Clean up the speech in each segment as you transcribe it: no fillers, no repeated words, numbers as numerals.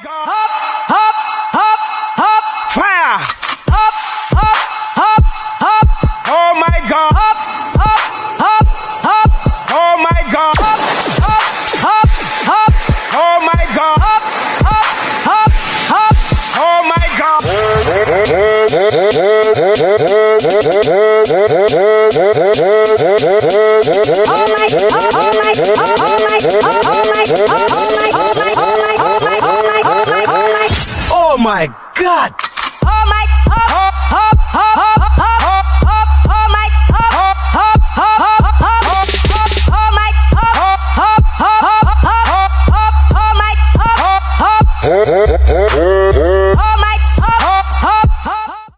God. Hop, hop, hop, hop. Fire. Hop, hop, hop, hop. Oh my God. Hop, hop, hop, hop. Oh my God. Hop, hop, hop, hop. Oh my God. Hop, hop, hop, hop. Oh my God. Oh my God! Oh my! Hop hop hop hop hop hop hop oh my! Hop hop hop hop hop hop oh my! Hop hop hop hop hop hop oh my! Hop hop oh my! Hop hop hop.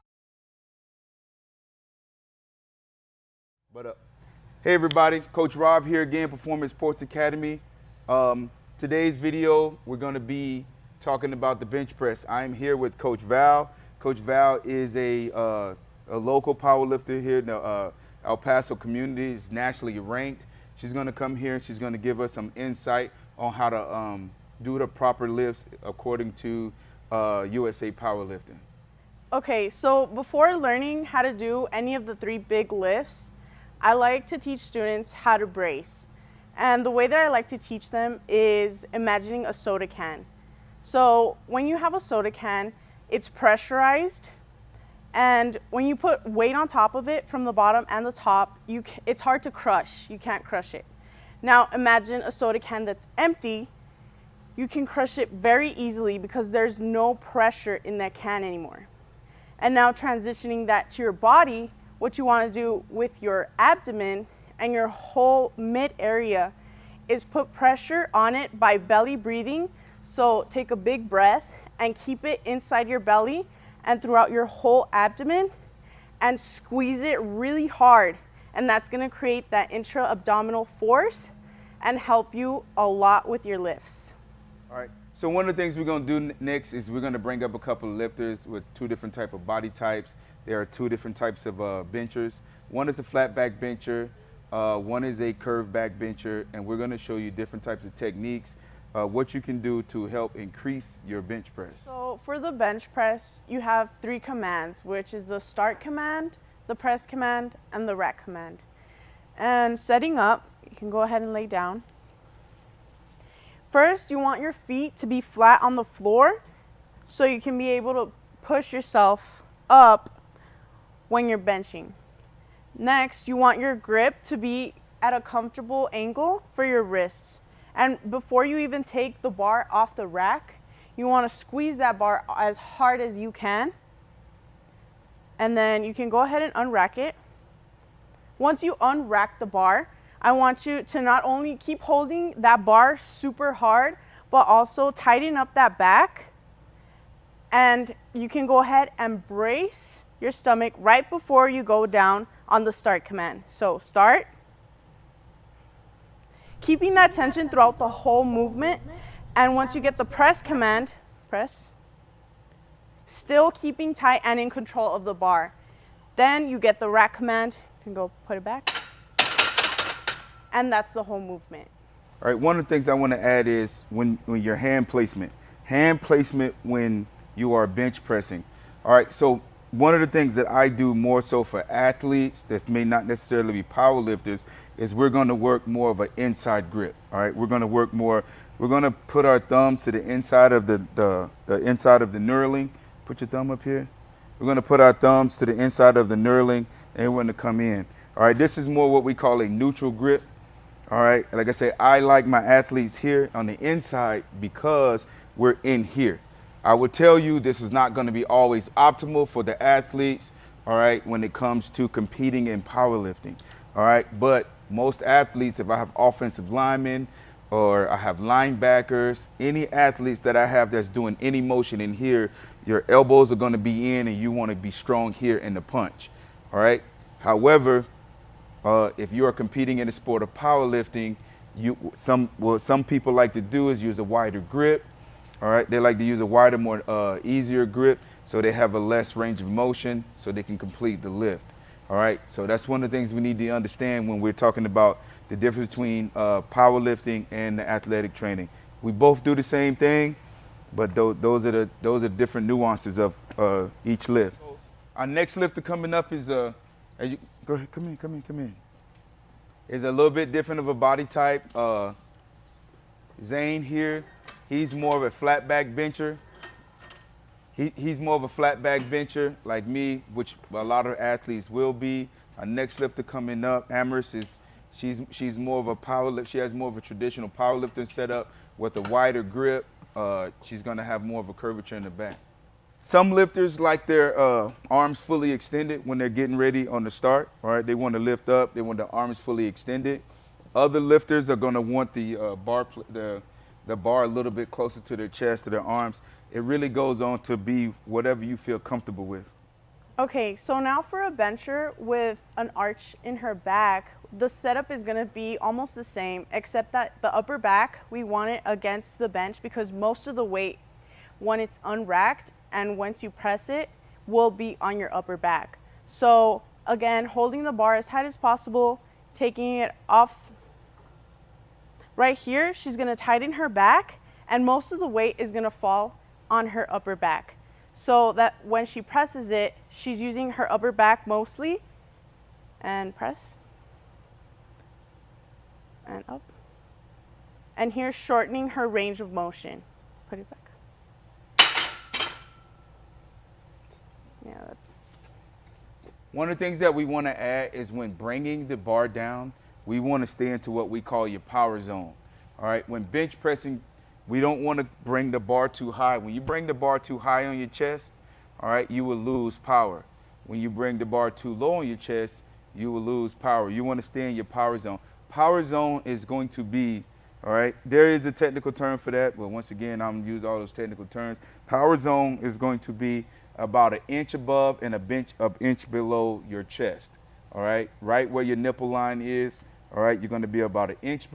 What up? Hey everybody, Coach Rob here again, Performance Sports Academy. Today's video, we're going to be talking about the bench press. I'm here with Coach Val. Coach Val is a local powerlifter here in the El Paso community. Is nationally ranked. She's going to come here and she's going to give us some insight on how to do the proper lifts according to USA Powerlifting. Okay, so before learning how to do any of the 3 big lifts, I like to teach students how to brace. And the way that I like to teach them is imagining a soda can. So when you have a soda can, it's pressurized, and when you put weight on top of it from the bottom and the top, it's hard to crush. You can't crush it. Now imagine a soda can that's empty. You can crush it very easily because there's no pressure in that can anymore. And now transitioning that to your body, what you want to do with your abdomen and your whole mid area is put pressure on it by belly breathing. So take a big breath and keep it inside your belly and throughout your whole abdomen and squeeze it really hard. And that's going to create that intra-abdominal force and help you a lot with your lifts. All right. So one of the things we're going to do next is we're going to bring up a couple of lifters with 2 different types of body types. There are 2 different types of benchers. One is a flat back bencher, one is a curved back bencher, and we're going to show you different types of techniques, what you can do to help increase your bench press. So for the bench press, you have 3 commands, which is the start command, the press command, and the rack command. And setting up, you can go ahead and lay down. First, you want your feet to be flat on the floor so you can be able to push yourself up when you're benching. Next, you want your grip to be at a comfortable angle for your wrists. And before you even take the bar off the rack, you want to squeeze that bar as hard as you can. And then you can go ahead and unrack it. Once you unrack the bar, I want you to not only keep holding that bar super hard, but also tighten up that back. And you can go ahead and brace your stomach right before you go down on the start command. So start. Keeping that tension throughout the whole movement. And once you get the press command, press. Still keeping tight and in control of the bar. Then you get the rack command. You can go put it back. And that's the whole movement. All right, one of the things I want to add is when your hand placement when you are bench pressing. All right, so one of the things that I do more so for athletes that may not necessarily be power lifters is we're going to work more of an inside grip. All right, we're going to work more. We're going to put our thumbs to the inside of the inside of the knurling. Put your thumb up here. We're going to put our thumbs to the inside of the knurling, and we're going to come in. All right, this is more what we call a neutral grip. All right, like I said, I like my athletes here on the inside because we're in here. I would tell you this is not going to be always optimal for the athletes, all right, when it comes to competing in powerlifting, all right? But most athletes, if I have offensive linemen or I have linebackers, any athletes that I have that's doing any motion in here, your elbows are going to be in and you want to be strong here in the punch, all right? However, if you are competing in the sport of powerlifting, what some people like to do is use a wider grip. All right, they like to use a wider, more easier grip so they have a less range of motion so they can complete the lift. All right, so that's one of the things we need to understand when we're talking about the difference between powerlifting and the athletic training. We both do the same thing, But those are the different nuances of each lift. Our next lifter coming up is go ahead, come in. Is a little bit different of a body type. Zane here, he's more of a flat back bencher. He's more of a flat back bencher like me, which a lot of athletes will be. Our next lifter coming up, Amaris, she's more of a power lift. She has more of a traditional powerlifting setup with a wider grip. She's gonna have more of a curvature in the back. Some lifters like their arms fully extended when they're getting ready on the start. All right, they want to lift up. They want the arms fully extended. Other lifters are gonna want the bar a little bit closer to their chest, to their arms. It really goes on to be whatever you feel comfortable with. Okay, so now for a bencher with an arch in her back, the setup is gonna be almost the same, except that the upper back, we want it against the bench because most of the weight, when it's unracked and once you press it, will be on your upper back. So again, holding the bar as tight as possible, taking it off. Right here, she's gonna tighten her back and most of the weight is gonna fall on her upper back. So that when she presses it, she's using her upper back mostly. And press. And up. And here, shortening her range of motion. Put it back. Yeah, that's... One of the things that we want to add is when bringing the bar down, we want to stay into what we call your power zone. All right, when bench pressing, we don't want to bring the bar too high. When you bring the bar too high on your chest, all right, you will lose power. When you bring the bar too low on your chest, you will lose power. You want to stay in your power zone. Power zone is going to be, all right, there is a technical term for that, but once again, I'm going to use all those technical terms. Power zone is going to be about an inch above and an inch below your chest, all right? Right where your nipple line is, all right, you're going to be about an inch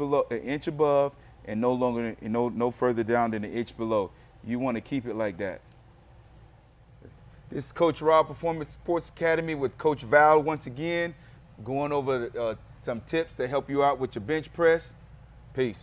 above, and no further down than an inch below. You want to keep it like that. This is Coach Rob, Performance Sports Academy with Coach Val once again, going over some tips to help you out with your bench press. Peace.